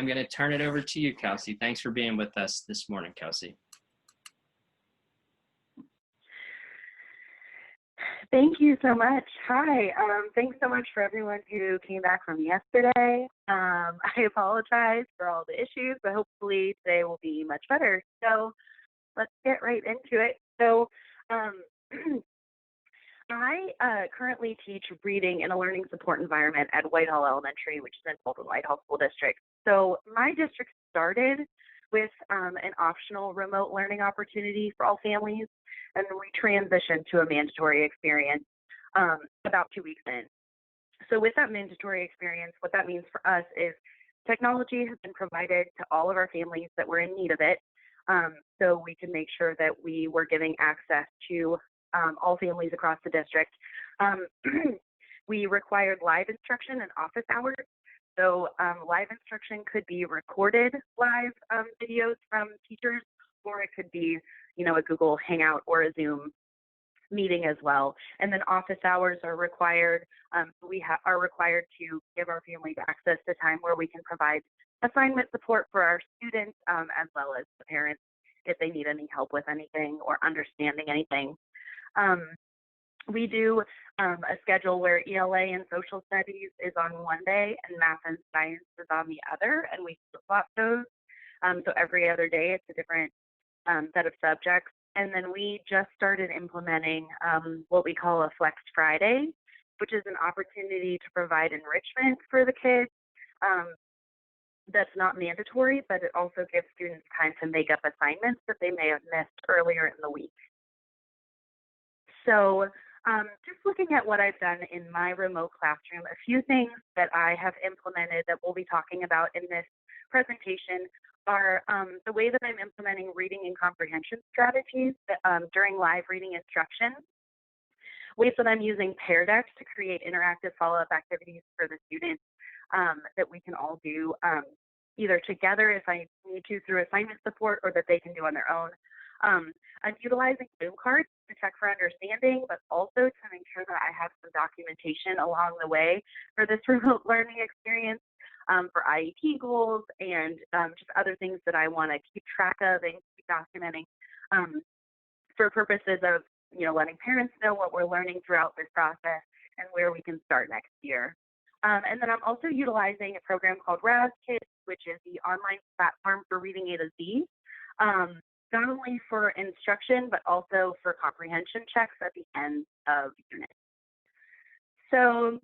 going to turn it over to you, Kelsey. Thanks for being with us this morning, Kelsey. Thank you so much. Hi. Thanks so much for everyone who came back from yesterday. I apologize for all the issues, but hopefully today will be much better. So let's get right into it. So I currently teach reading in a learning support environment at Whitehall Elementary, which is in Baldwin-Whitehall School District. So my district started with an optional remote learning opportunity for all families, and then we transitioned to a mandatory experience about 2 weeks in. So with that mandatory experience, what that means for us is technology has been provided to all of our families that were in need of it, so we can make sure that we were giving access to all families across the district. We required live instruction and office hours. So live instruction could be recorded live videos from teachers, or it could be, a Google Hangout or a Zoom meeting as well. And then office hours are required. We are required to give our families access to time where we can provide assignment support for our students, as well as the parents if they need any help with anything or understanding anything. We do a schedule where ELA and social studies is on one day and math and science is on the other, and we flip-flop those. So every other day it's a different set of subjects. And then we just started implementing what we call a Flex Friday, which is an opportunity to provide enrichment for the kids. That's not mandatory, but it also gives students time to make up assignments that they may have missed earlier in the week. So just looking at what I've done in my remote classroom, a few things that I have implemented that we'll be talking about in this presentation are the way that I'm implementing reading and comprehension strategies during live reading instruction, ways that I'm using Pear decks to create interactive follow-up activities for the students that we can all do either together if I need to through assignment support, or that they can do on their own. I'm utilizing Zoom cards to check for understanding, but also to make sure that I have some documentation along the way for this remote learning experience, for IEP goals and just other things that I want to keep track of and keep documenting for purposes of letting parents know what we're learning throughout this process and where we can start next year. And then I'm also utilizing a program called Raz-Kids, which is the online platform for reading A to Z. Not only for instruction, but also for comprehension checks at the end of units. So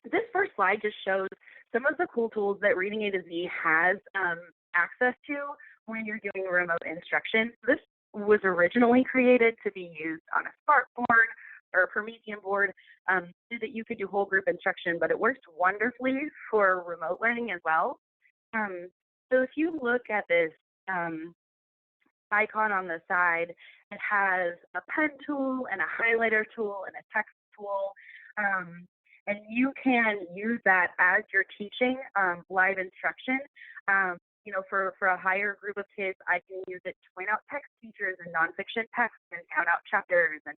this first slide just shows some of the cool tools that Reading A to Z has access to when you're doing remote instruction. This was originally created to be used on a smart board or a Promethean board so that you could do whole group instruction, but it works wonderfully for remote learning as well. So if you look at this icon on the side, it has a pen tool and a highlighter tool and a text tool, and you can use that as you're teaching live instruction. For a higher group of kids, I can use it to point out text features and nonfiction text and count out chapters and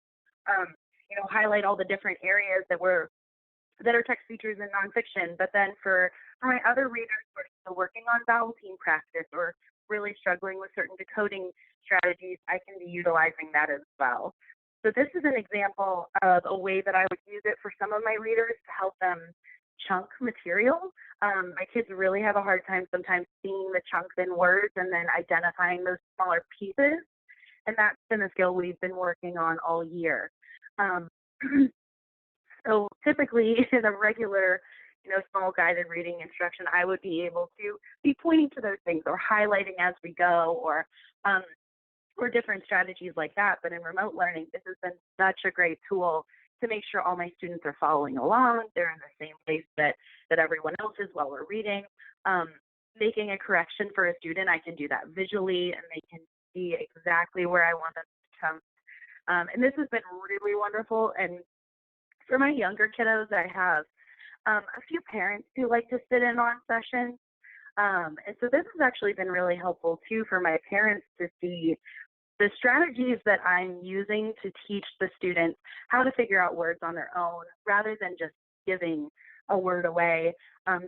highlight all the different areas that are text features and nonfiction. But then for my other readers who are still working on vowel team practice or really struggling with certain decoding strategies, I can be utilizing that as well. So this is an example of a way that I would use it for some of my readers to help them chunk material. My kids really have a hard time sometimes seeing the chunks in words and then identifying those smaller pieces. And that's been a skill we've been working on all year. So typically in a regular small guided reading instruction, I would be able to be pointing to those things or highlighting as we go, or different strategies like that. But in remote learning, this has been such a great tool to make sure all my students are following along. They're in the same place that everyone else is while we're reading. Making a correction for a student, I can do that visually, and they can see exactly where I want them to come. And this has been really wonderful. And for my younger kiddos, I have a few parents who like to sit in on sessions. And so this has actually been really helpful too for my parents to see the strategies that I'm using to teach the students how to figure out words on their own, rather than just giving a word away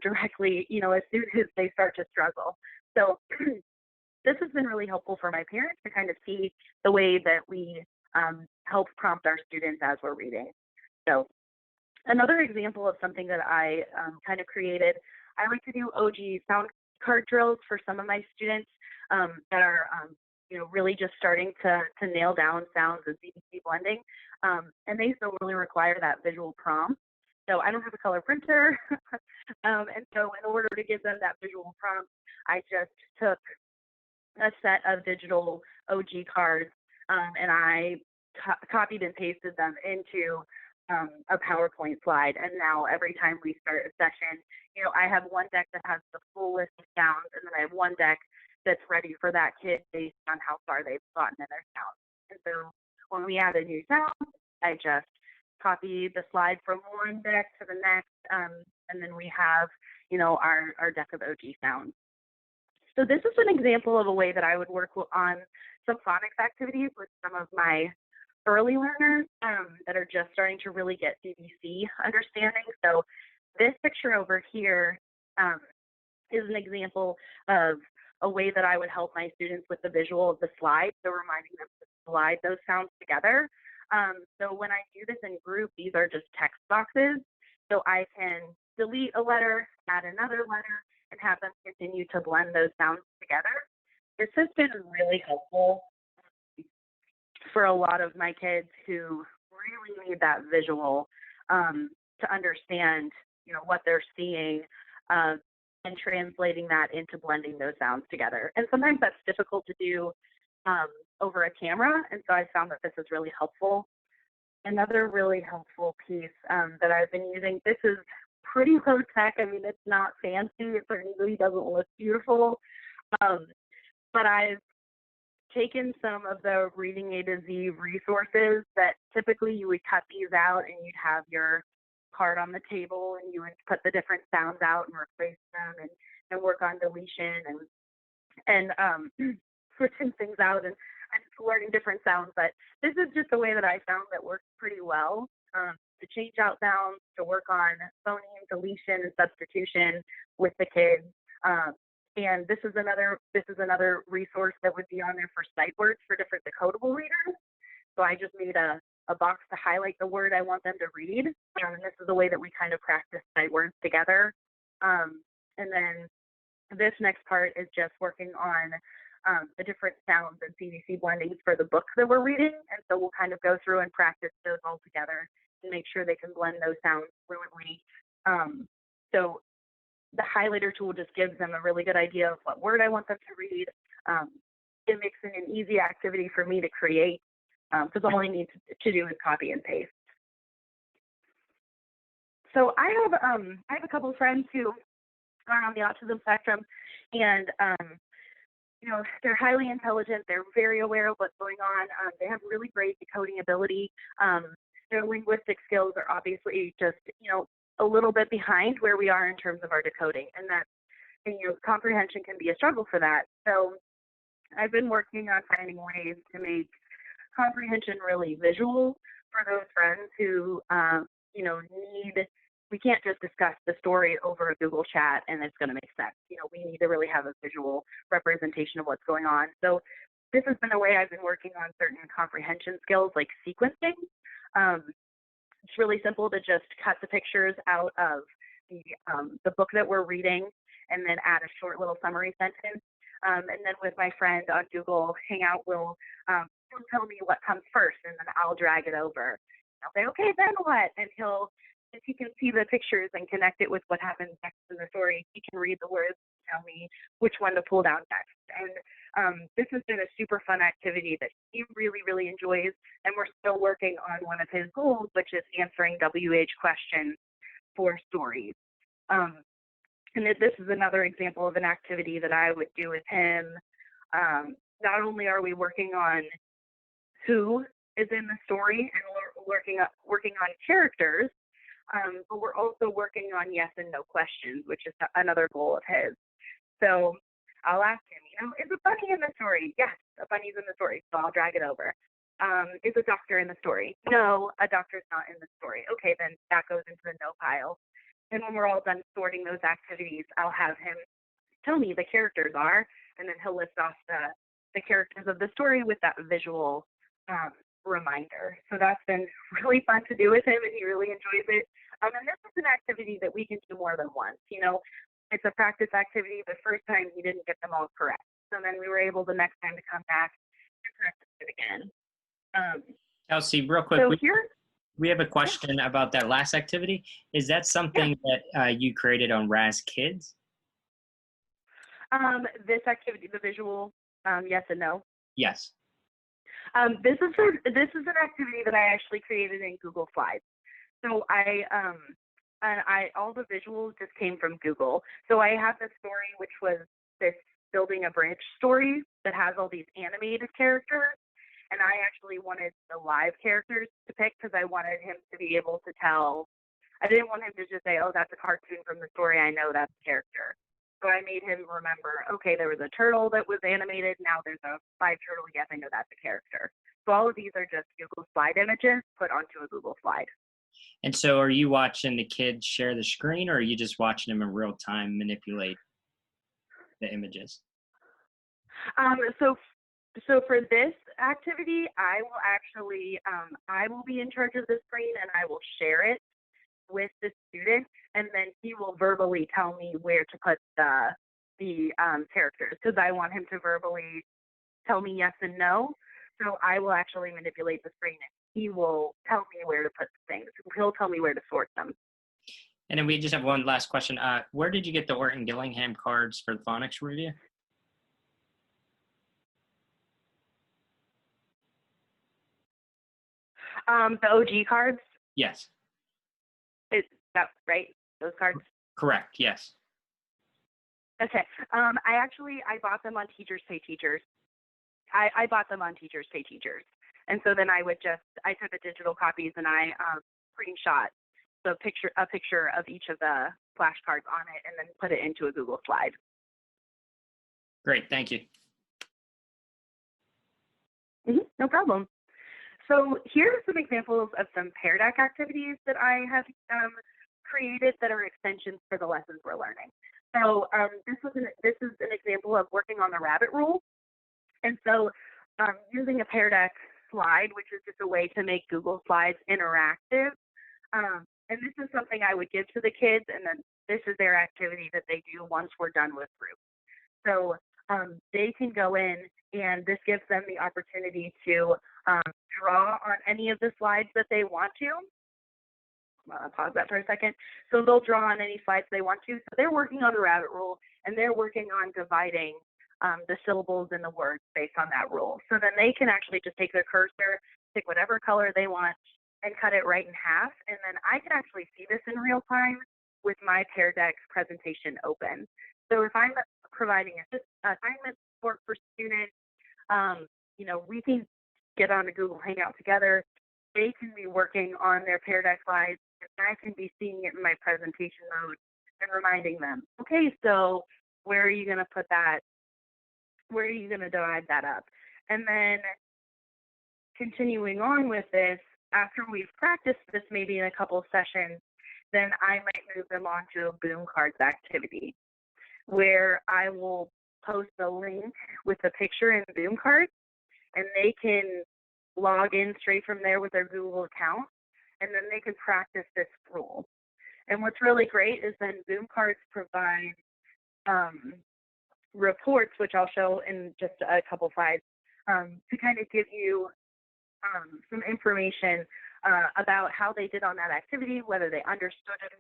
directly, as soon as they start to struggle. So this has been really helpful for my parents to kind of see the way that we help prompt our students as we're reading. So another example of something that I kind of created, I like to do OG sound card drills for some of my students that are, really just starting to nail down sounds and CBC blending. And they still really require that visual prompt. So I don't have a color printer. And so in order to give them that visual prompt, I just took a set of digital OG cards and I copied and pasted them into a PowerPoint slide. And now every time we start a session, I have one deck that has the full list of sounds, and then I have one deck that's ready for that kid based on how far they've gotten in their sound. And so when we add a new sound, I just copy the slide from one deck to the next, and then we have, our deck of OG sounds. So this is an example of a way that I would work on some phonics activities with some of my early learners that are just starting to really get CBC understanding. So this picture over here is an example of a way that I would help my students with the visual of the slide, so reminding them to slide those sounds together. So when I do this in group, these are just text boxes. So I can delete a letter, add another letter, and have them continue to blend those sounds together. This has been really helpful for a lot of my kids who really need that visual to understand, what they're seeing and translating that into blending those sounds together. And sometimes that's difficult to do over a camera, and so I found that this is really helpful. Another really helpful piece that I've been using, this is pretty low tech. I mean, it's not fancy. It certainly doesn't look beautiful. But I've taken some of the Reading A to Z resources that typically you would cut these out and you'd have your card on the table and you would put the different sounds out and replace them and work on deletion and switching things out and learning different sounds. But this is just a way that I found that works pretty well. To change out sounds, to work on phoneme, deletion, and substitution with the kids. And this is another resource that would be on there for sight words for different decodable readers. So I just made a box to highlight the word I want them to read. And this is the way that we kind of practice sight words together. And then this next part is just working on the different sounds and CVC blendings for the book that we're reading. And so we'll kind of go through and practice those all together and make sure they can blend those sounds fluently. So the highlighter tool just gives them a really good idea of what word I want them to read. It makes it an easy activity for me to create because all I need to do is copy and paste. So I have a couple of friends who are on the autism spectrum, and they're highly intelligent. They're very aware of what's going on. They have really great decoding ability. Their linguistic skills are obviously just, a little bit behind where we are in terms of our decoding, and that, comprehension can be a struggle for that. So I've been working on finding ways to make comprehension really visual for those friends who, we can't just discuss the story over a Google chat and it's going to make sense. We need to really have a visual representation of what's going on. So this has been a way I've been working on certain comprehension skills like sequencing. It's really simple to just cut the pictures out of the book that we're reading and then add a short little summary sentence. And then with my friend on Google Hangout, he'll tell me what comes first, and then I'll drag it over. I'll say, okay, then what? And if he can see the pictures and connect it with what happens next in the story, he can read the words and tell me which one to pull down next. And this has been a super fun activity that he really, really enjoys. And we're still working on one of his goals, which is answering WH questions for stories. And this is another example of an activity that I would do with him. Not only are we working on who is in the story and we're working on characters, but we're also working on yes and no questions, which is another goal of his. So I'll ask him, is a bunny in the story? Yes, a bunny's in the story, so I'll drag it over. is a doctor in the story? No, a doctor's not in the story. Okay, then that goes into the no pile. And when we're all done sorting those activities, I'll have him tell me the characters are, and then he'll list off the characters of the story with that visual reminder. So that's been really fun to do with him, and he really enjoys it. And this is an activity that we can do more than once. You know, it's a practice activity. The first time he didn't get them all correct. So then we were able the next time to come back and practice it again. Kelsey, real quick, So here, we have a question about that last activity. Is that something that you created on Raz-Kids? this activity, the visual, yes and no. Yes. This is an activity that I actually created in Google Slides. So all the visuals just came from Google. So I have this story, which was this building a bridge story that has all these animated characters. And I actually wanted the live characters to pick because I wanted him to be able to tell. I didn't want him to just say, oh, that's a cartoon from the story. I know that's a character. So I made him remember, okay, there was a turtle that was animated. Now there's a live turtle. Yes, I know that's a character. So all of these are just Google Slide images put onto a Google Slide. And so are you watching the kids share the screen, or are you just watching them in real time manipulate the images? So for this activity, I will be in charge of the screen and I will share it with the student, and then he will verbally tell me where to put the characters, because I want him to verbally tell me yes and no. So I will actually manipulate the screen and he will tell me where to put things. He'll tell me where to sort them. And then we just have one last question. Where did you get the Orton Gillingham cards for the phonics review? The OG cards? Yes. Is that right? Those cards? Correct, yes. Okay. I bought them on Teachers Pay Teachers. I bought them on Teachers Pay Teachers. And so then I took the digital copies and I screenshot a picture of each of the flashcards on it and then put it into a Google Slide. Great, thank you. No problem. So here are some examples of some Pear Deck activities that I have created that are extensions for the lessons we're learning. So this is an example of working on the rabbit rule. And so using a Pear Deck slide, which is just a way to make Google Slides interactive. And this is something I would give to the kids, and then this is their activity that they do once we're done with group. So they can go in, and this gives them the opportunity to draw on any of the slides that they want to. Pause that for a second. So they'll draw on any slides they want to. So they're working on the rabbit rule, and they're working on dividing the syllables in the words based on that rule. So then they can actually just take their cursor, pick whatever color they want, and cut it right in half. And then I can actually see this in real time with my Pear Deck presentation open. So if I'm providing assignment support for students, we can get on a Google Hangout together. They can be working on their Pear Deck slides, and I can be seeing it in my presentation mode and reminding them, okay, so where are you going to put that? Where are you going to divide that up? And then continuing on with this, after we've practiced this maybe in a couple of sessions, then I might move them on to a Boom Cards activity where I will post a link with a picture in Boom Cards, and they can log in straight from there with their Google account, and then they can practice this rule. And what's really great is then Boom Cards provide reports, which I'll show in just a couple slides, to kind of give you some information about how they did on that activity, whether they understood it,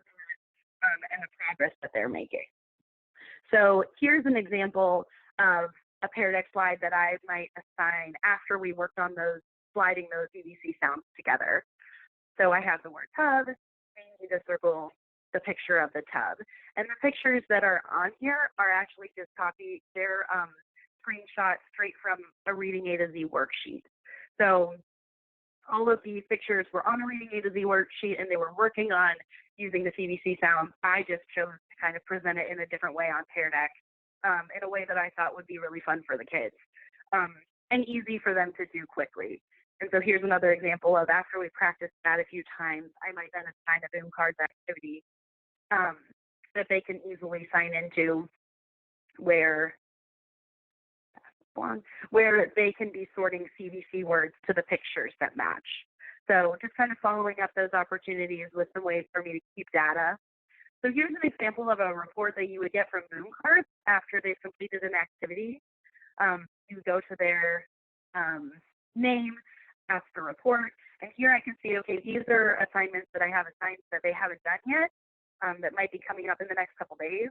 and the progress that they're making. So here's an example of a Pear Deck slide that I might assign after we worked on sliding those BBC sounds together. So I have the word tub, I need to circle the picture of the tub. And the pictures that are on here are actually just copied, they're screenshots straight from a Reading A to Z worksheet. So all of these pictures were on a Reading A to Z worksheet, and they were working on using the CBC sounds. I just chose to kind of present it in a different way on Pear Deck, in a way that I thought would be really fun for the kids, and easy for them to do quickly. And so here's another example of after we practiced that a few times, I might then assign a boom cards activity that they can easily sign into where they can be sorting CVC words to the pictures that match. So just kind of following up those opportunities with some ways for me to keep data. So here's an example of a report that you would get from boom cards after they've completed an activity. You go to their name, ask for report, and here I can see, okay, these are assignments that I have assigned that they haven't done yet, that might be coming up in the next couple days.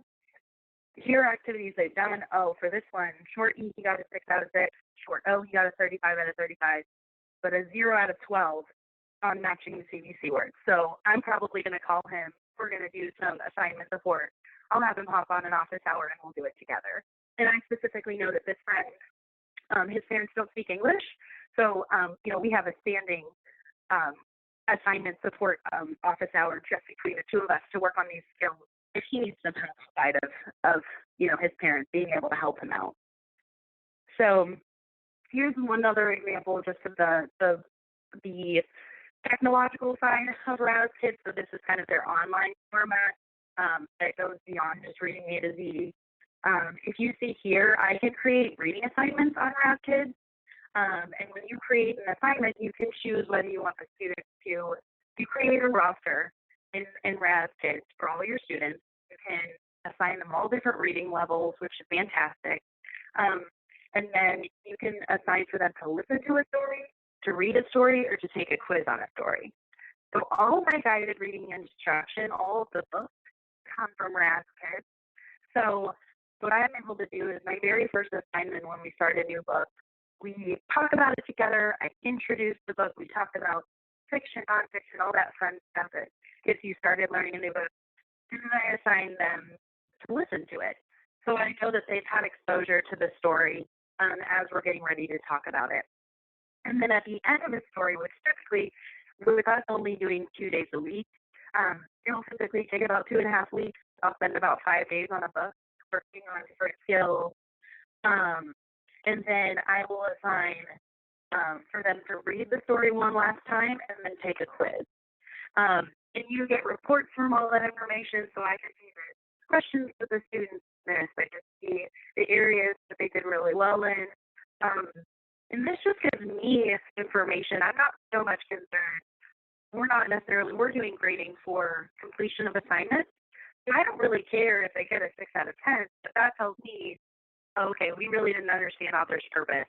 Here are activities they've done. Oh, for this one, short E, he got a 6 out of 6. Short O, he got a 35 out of 35, but a 0 out of 12 on matching the CVC words. So I'm probably going to call him. We're going to do some assignment support. I'll have him hop on an office hour and we'll do it together. And I specifically know that this friend, his parents don't speak English. So, we have a standing assignment support office hour just between the two of us to work on these skills if he needs some help outside of his parents being able to help him out. So here's one other example just of the technological side of Raz-Kids. So this is kind of their online format that goes beyond just reading A to Z. If you see here, I can create reading assignments on Raz-Kids. And when you create an assignment, you can choose whether you want the students to create a roster in Raz-Kids for all your students. You can assign them all different reading levels, which is fantastic. And then you can assign for them to listen to a story, to read a story, or to take a quiz on a story. So all of my guided reading instruction, all of the books come from Raz-Kids. So what I'm able to do is my very first assignment when we start a new book, we talk about it together. I introduce the book. We talk about fiction, nonfiction, all that fun stuff that gets you started learning a new book. And then I assign them to listen to it. So I know that they've had exposure to the story as we're getting ready to talk about it. And then at the end of the story, which typically, with us only doing 2 days a week, it'll typically take about 2.5 weeks. I'll spend about 5 days on a book working on different skills. And then I will assign for them to read the story one last time and then take a quiz. And you get reports from all that information, so I can see the questions that the students missed. I can see the areas that they did really well in. And this just gives me information. I'm not so much concerned. We're doing grading for completion of assignments. So I don't really care if they get a 6 out of 10, but that tells me, okay, we really didn't understand author's purpose.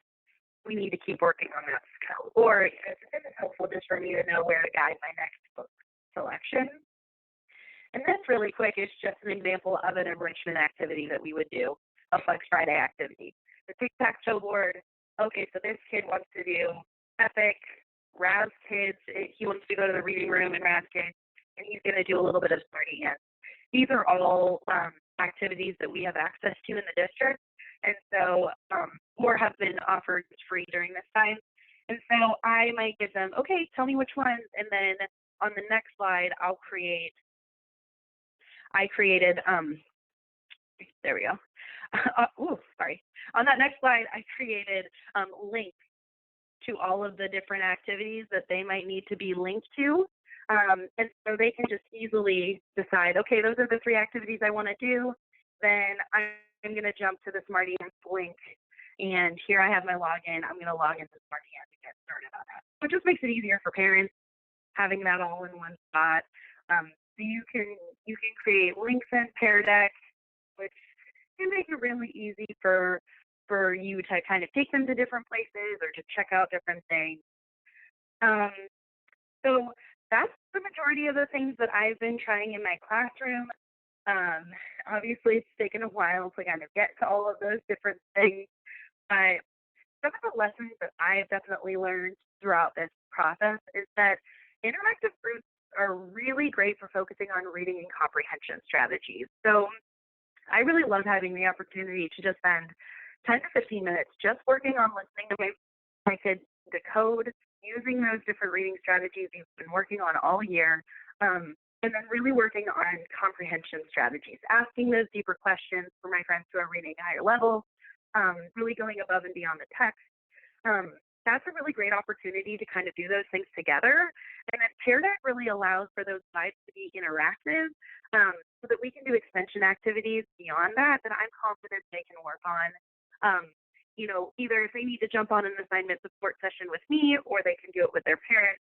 We need to keep working on that skill. Or it's helpful just for me to know where to guide my next book selection. And this really quick is just an example of an enrichment activity that we would do, a Flex Friday activity. The tic-tac-toe board, okay, so this kid wants to do epic, Raz-Kids. He wants to go to the reading room in Raz-Kids, and he's going to do a little bit of smarty dance. These are all activities that we have access to in the district, and so more have been offered free during this time. And so I might give them, okay, tell me which ones, and then on the next slide, I created, there we go. Sorry. On that next slide, I created links to all of the different activities that they might need to be linked to. And so they can just easily decide, okay, those are the 3 activities I want to do. Then I'm going to jump to the Smarty Ants link. And here I have my login. I'm going to log into Smarty Ants and get started on that. So it just makes it easier for parents having that all in one spot. So you can create links in Pear Deck, which can make it really easy for you to kind of take them to different places or to check out different things. So that's the majority of the things that I've been trying in my classroom. Obviously, it's taken a while to kind of get to all of those different things, but some of the lessons that I've definitely learned throughout this process is that interactive groups are really great for focusing on reading and comprehension strategies. So I really love having the opportunity to just spend 10 to 15 minutes just working on listening to my kids decode, using those different reading strategies we've been working on all year, and then really working on comprehension strategies, asking those deeper questions for my friends who are reading at a higher level, really going above and beyond the text. that's a really great opportunity to kind of do those things together. And then Pear Deck really allows for those slides to be interactive, so that we can do extension activities beyond that that I'm confident they can work on. Either if they need to jump on an assignment support session with me, or they can do it with their parents.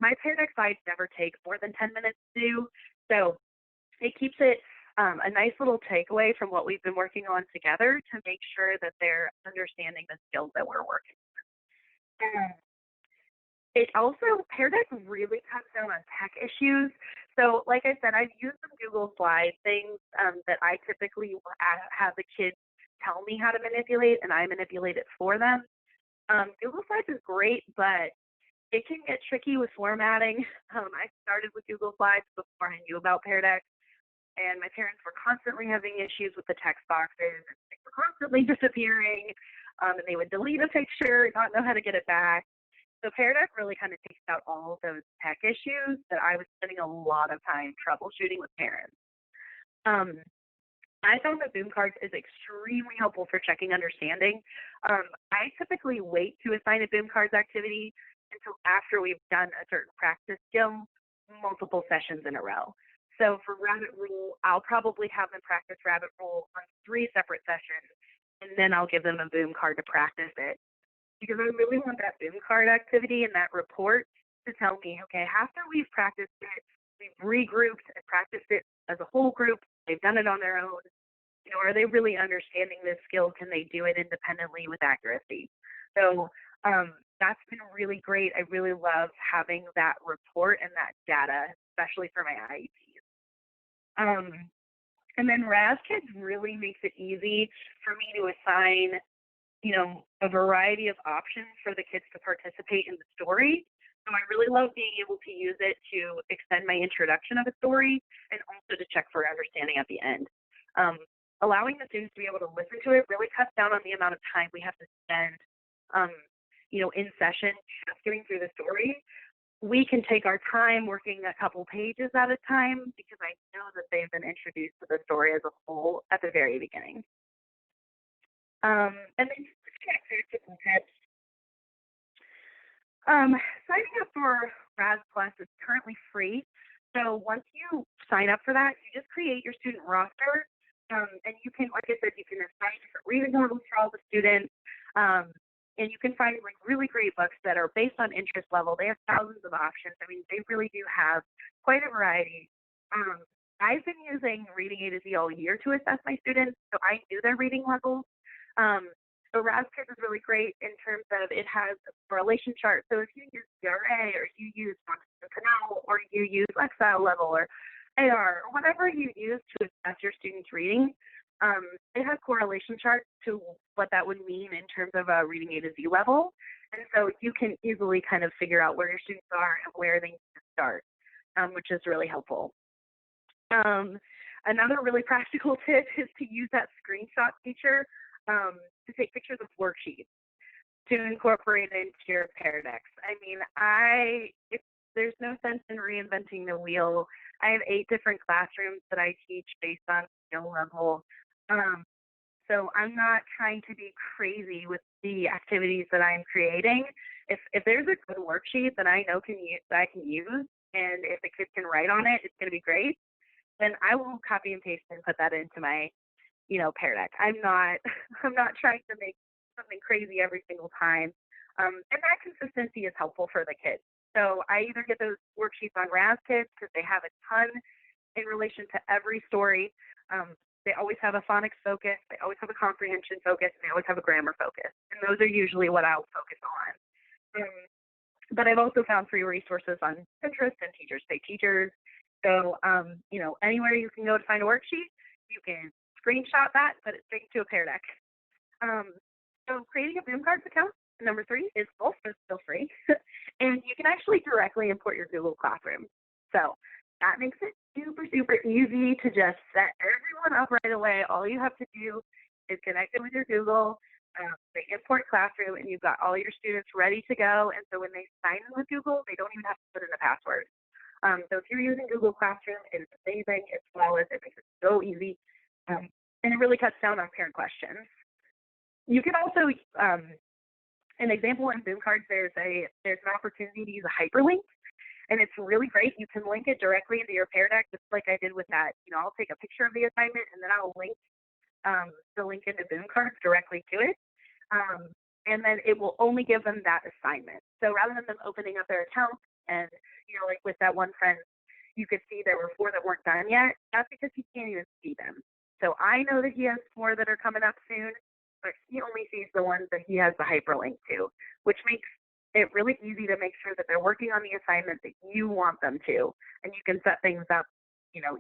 My Pear Deck slides never take more than 10 minutes to do, so it keeps it a nice little takeaway from what we've been working on together to make sure that they're understanding the skills that we're working on. It also, Pear Deck really cuts down on tech issues. So like I said, I've used some Google Slide things that I typically will have the kids tell me how to manipulate, and I manipulate it for them. Google Slides is great, but it can get tricky with formatting. I started with Google Slides before I knew about Pear Deck, and my parents were constantly having issues with the text boxes. They were constantly disappearing, and they would delete a picture and not know how to get it back. So Pear Deck really kind of takes out all of those tech issues that I was spending a lot of time troubleshooting with parents. I found that boom cards is extremely helpful for checking understanding. I typically wait to assign a boom cards activity until after we've done a certain practice skill multiple sessions in a row. So for rabbit rule, I'll probably have them practice rabbit rule on 3 separate sessions, and then I'll give them a boom card to practice it. Because I really want that boom card activity and that report to tell me, okay, after we've practiced it, we've regrouped and practiced it as a whole group, they've done it on their own, are they really understanding this skill? Can they do it independently with accuracy? So that's been really great. I really love having that report and that data, especially for my IEPs. And then Raz-Kids really makes it easy for me to assign a variety of options for the kids to participate in the story. So I really love being able to use it to extend my introduction of a story and also to check for understanding at the end. Allowing the students to be able to listen to it really cuts down on the amount of time we have to spend, in session just getting through the story. We can take our time working a couple pages at a time because I know that they've been introduced to the story as a whole at the very beginning. And then practical tips. Signing up for Raz Plus is currently free. So once you sign up for that, you just create your student roster. And you can, like I said, you can assign different reading levels for all the students. And you can find really great books that are based on interest level. They have thousands of options. I mean, they really do have quite a variety. I've been using Reading A to Z all year to assess my students, so I knew their reading levels. So Raz-Kids is really great in terms of it has a correlation chart. So if you use CRA or you use Canal or you use Lexile level or AR or whatever you use to assess your students' reading, it has correlation charts to what that would mean in terms of a Reading A to Z level. And so you can easily kind of figure out where your students are and where they need to start, which is really helpful. Another really practical tip is to use that screenshot feature to take pictures of worksheets to incorporate into your Pear Decks. I mean, there's no sense in reinventing the wheel. I have 8 different classrooms that I teach based on skill level. So I'm not trying to be crazy with the activities that I'm creating. If there's a good worksheet that I know that I can use, and if the kids can write on it, it's going to be great, then I will copy and paste and put that into my Pear Deck. I'm not trying to make something crazy every single time. And that consistency is helpful for the kids. So I either get those worksheets on Raz-Kids because they have a ton in relation to every story. They always have a phonics focus, they always have a comprehension focus, and they always have a grammar focus. And those are usually what I'll focus on. But I've also found free resources on Pinterest and Teachers Pay Teachers. So, anywhere you can go to find a worksheet, you can screenshot that, put it straight to a Pear Deck. So creating a boom cards account, number 3, is also still free. And you can actually directly import your Google Classroom. So that makes it super, super easy to just set everyone up right away. All you have to do is connect it with your Google, they import Classroom, and you've got all your students ready to go. And so when they sign in with Google, they don't even have to put in a password. So if you're using Google Classroom, it's amazing, it's flawless, it makes it so easy, and it really cuts down on parent questions. You can also an example in Zoom cards, there's an opportunity to use a hyperlink, and it's really great. You can link it directly into your Pear Deck, just like I did with that. I'll take a picture of the assignment and then I'll link the link into Zoom cards directly to it. And then it will only give them that assignment. So rather than them opening up their account and, like with that one friend, you could see there were 4 that weren't done yet. That's because he can't even see them. So I know that he has 4 that are coming up soon, but he only sees the ones that he has the hyperlink to, which makes it really easy to make sure that they're working on the assignment that you want them to. And you can set things up,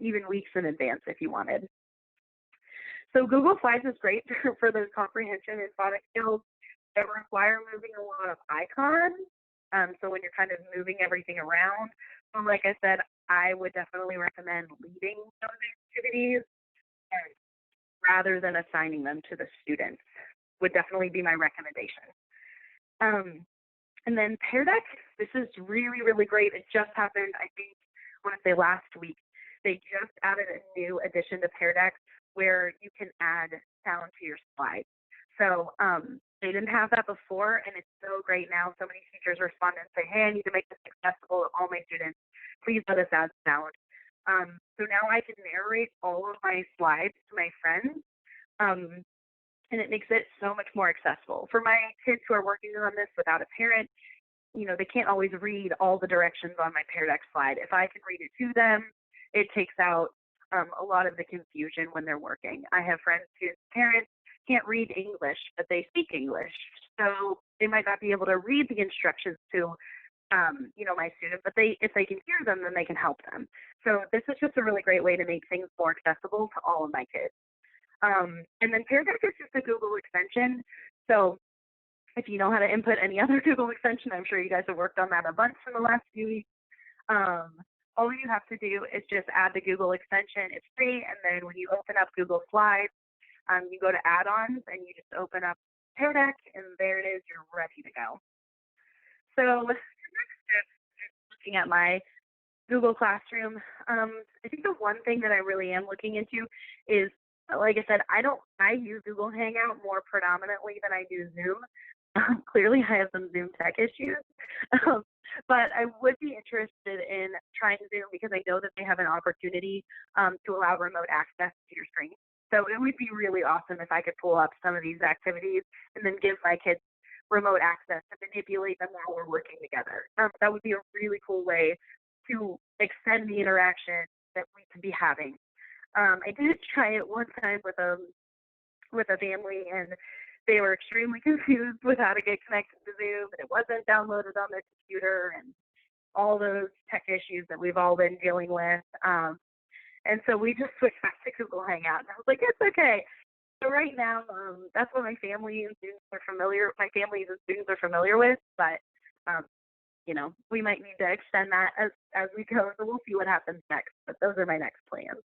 even weeks in advance if you wanted. So Google Slides is great for those comprehension and phonics skills that require moving a lot of icons. So when you're kind of moving everything around, so like I said, I would definitely recommend leading those activities rather than assigning them to the students. Would definitely be my recommendation. And then Pear Deck, this is really, really great. It just happened, I think, I want to say last week. They just added a new addition to Pear Deck where you can add sound to your slides. So they didn't have that before, and it's so great now. So many teachers respond and say, hey, I need to make this accessible to all my students. Please let us add sound. So now I can narrate all of my slides to my friends, and it makes it so much more accessible. For my kids who are working on this without a parent, they can't always read all the directions on my Pear Deck slide. If I can read it to them, it takes out a lot of the confusion when they're working. I have friends whose parents can't read English, but they speak English. So they might not be able to read the instructions to, my student, but if they can hear them, then they can help them. So this is just a really great way to make things more accessible to all of my kids. And then Pear Deck is just a Google extension. So if you know how to input any other Google extension, I'm sure you guys have worked on that a bunch in the last few weeks. All you have to do is just add the Google extension. It's free, and then when you open up Google Slides, you go to add-ons and you just open up Pear Deck, and there it is. You're ready to go. So the next step is looking at my Google Classroom. I think the one thing that I really am looking into is, like I said, I use Google Hangout more predominantly than I do Zoom. Clearly, I have some Zoom tech issues, but I would be interested in trying Zoom because I know that they have an opportunity to allow remote access to your screen. So it would be really awesome if I could pull up some of these activities and then give my kids remote access to manipulate them while we're working together. That would be a really cool way to extend the interaction that we can be having. I did try it one time with a family, and they were extremely confused with how to get connected to Zoom, and it wasn't downloaded on their computer, and all those tech issues that we've all been dealing with. And so we just switched back to Google Hangout, and I was like, it's okay. So right now, that's what my family and students are familiar. My families and students are familiar with, but we might need to extend that as we go. So we'll see what happens next. But those are my next plans.